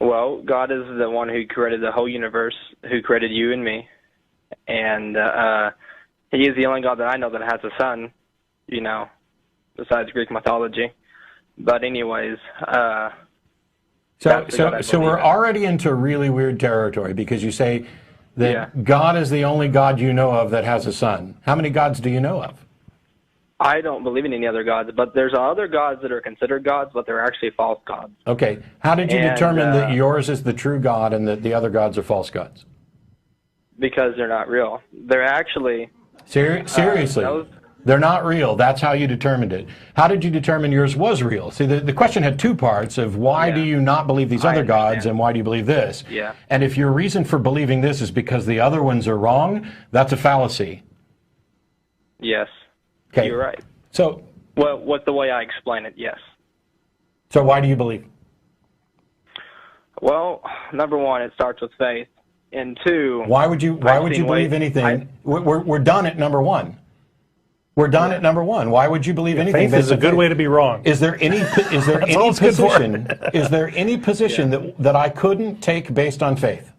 Well, God is the one who created the whole universe, who created you and me. And he is the only God that I know that has a son, you know, besides Greek mythology. But anyways, so we're already into really weird territory, because you say that God is the only God you know of that has a son. How many gods do you know of? I don't believe in any other gods, but there's other gods that are considered gods, but they're actually false gods. Okay. How did you determine that yours is the true God and that the other gods are false gods? Because they're not real. They're actually... Seriously? They're not real. That's how you determined it. How did you determine yours was real? See, the question had two parts of why do you not believe these other gods and why do you believe this? Yeah. And if your reason for believing this is because the other ones are wrong, that's a fallacy. Yes. Okay. You're right. So... Well, what's the way I explain it? Yes. So why do you believe? Well, number one, it starts with faith. And two... Why would you believe anything? We're done at number one. We're done at number one. Why would you believe anything? Faith is a good way to be wrong. Is there any position that I couldn't take based on faith?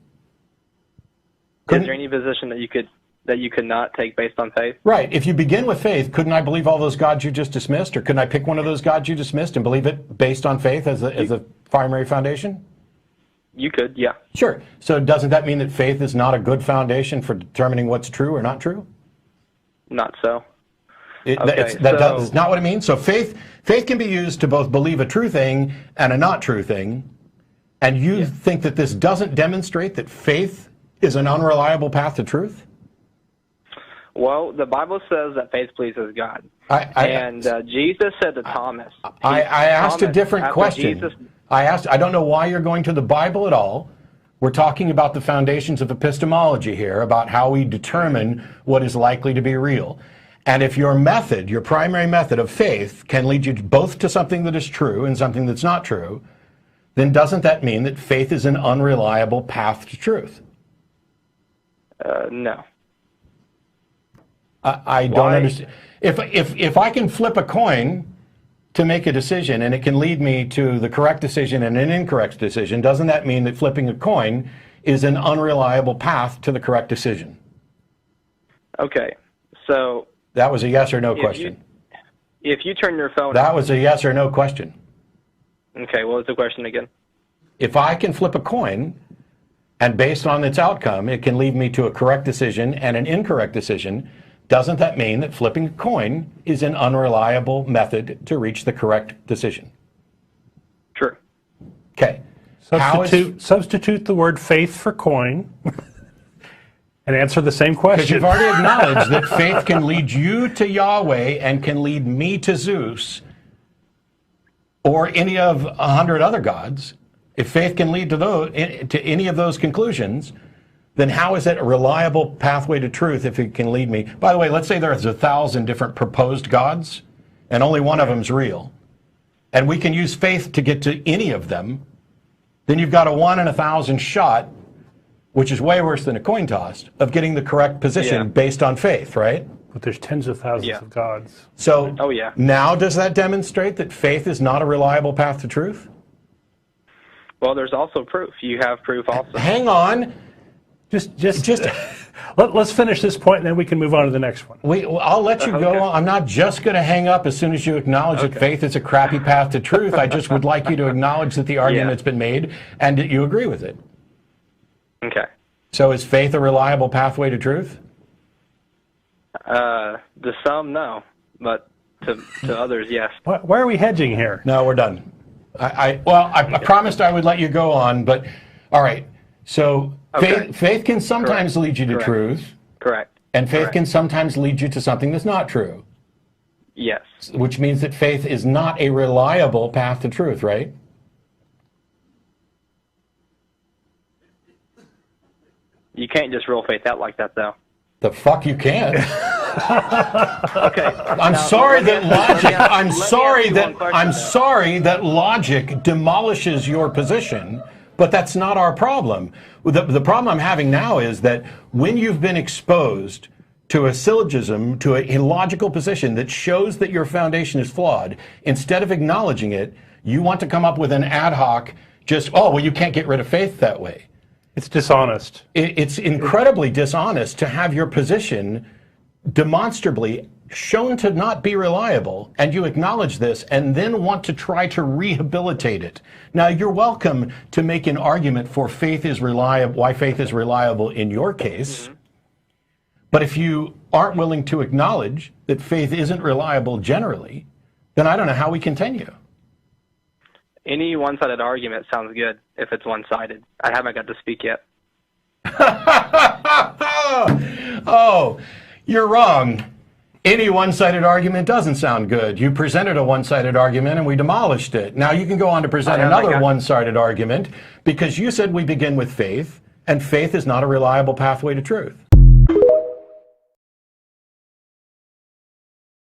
Is there any position that you could not take based on faith? Right. If you begin with faith, couldn't I believe all those gods you just dismissed, or couldn't I pick one of those gods you dismissed and believe it based on faith as a primary foundation? You could, yeah. Sure. So doesn't that mean that faith is not a good foundation for determining what's true or not true? Not so. That's not what it means. So faith can be used to both believe a true thing and a not true thing, and you think that this doesn't demonstrate that faith is an unreliable path to truth? Well, the Bible says that faith pleases God. Jesus said to Thomas... I asked a different question. I don't know why you're going to the Bible at all. We're talking about the foundations of epistemology here, about how we determine what is likely to be real. And if your method, your primary method of faith, can lead you both to something that is true and something that's not true, then doesn't that mean that faith is an unreliable path to truth? No. I don't understand. If I can flip a coin to make a decision and it can lead me to the correct decision and an incorrect decision, doesn't that mean that flipping a coin is an unreliable path to the correct decision? Okay, so... That was a yes or no question. If you turn your phone... That was a yes or no question. Okay, what was the question again? If I can flip a coin, and based on its outcome, it can lead me to a correct decision and an incorrect decision, doesn't that mean that flipping a coin is an unreliable method to reach the correct decision? True. Okay. Substitute the word faith for coin and answer the same question. Because you've already acknowledged that faith can lead you to Yahweh and can lead me to Zeus or any of 100 other gods. If faith can lead to any of those conclusions, then how is it a reliable pathway to truth if it can lead me? By the way, let's say there's 1,000 different proposed gods, and only one of them is real, and we can use faith to get to any of them, then you've got a 1 in 1,000 shot, which is way worse than a coin toss, of getting the correct position based on faith, right? But there's tens of thousands of gods. So now does that demonstrate that faith is not a reliable path to truth? Well, there's also proof. You have proof also. Hang on. Let's finish this point, and then we can move on to the next one. I'll let you go on. I'm not just going to hang up as soon as you acknowledge that faith is a crappy path to truth. I just would like you to acknowledge that the argument's been made and that you agree with it. Okay. So is faith a reliable pathway to truth? To some, no. But to others, yes. Why are we hedging here? No, we're done. I promised I would let you go on, but all right. So faith can sometimes lead you to truth. Correct. And faith can sometimes lead you to something that's not true. Yes. Which means that faith is not a reliable path to truth, right? You can't just rule faith out like that, though. The fuck you can. Okay. I'm sorry that logic. I'm sorry that logic demolishes your position, but that's not our problem. The problem I'm having now is that when you've been exposed to a syllogism, to a logical position that shows that your foundation is flawed, instead of acknowledging it, you want to come up with an ad hoc, just, oh, well, you can't get rid of faith that way. It's dishonest. It's incredibly dishonest to have your position demonstrably shown to not be reliable, and you acknowledge this and then want to try to rehabilitate it. Now, you're welcome to make an argument for faith is reliable, why faith is reliable in your case. But if you aren't willing to acknowledge that faith isn't reliable generally, then I don't know how we continue. Any one-sided argument sounds good if it's one-sided. I haven't got to speak yet. Oh, you're wrong. Any one-sided argument doesn't sound good. You presented a one-sided argument and we demolished it. Now you can go on to present another one-sided argument because you said we begin with faith, and faith is not a reliable pathway to truth.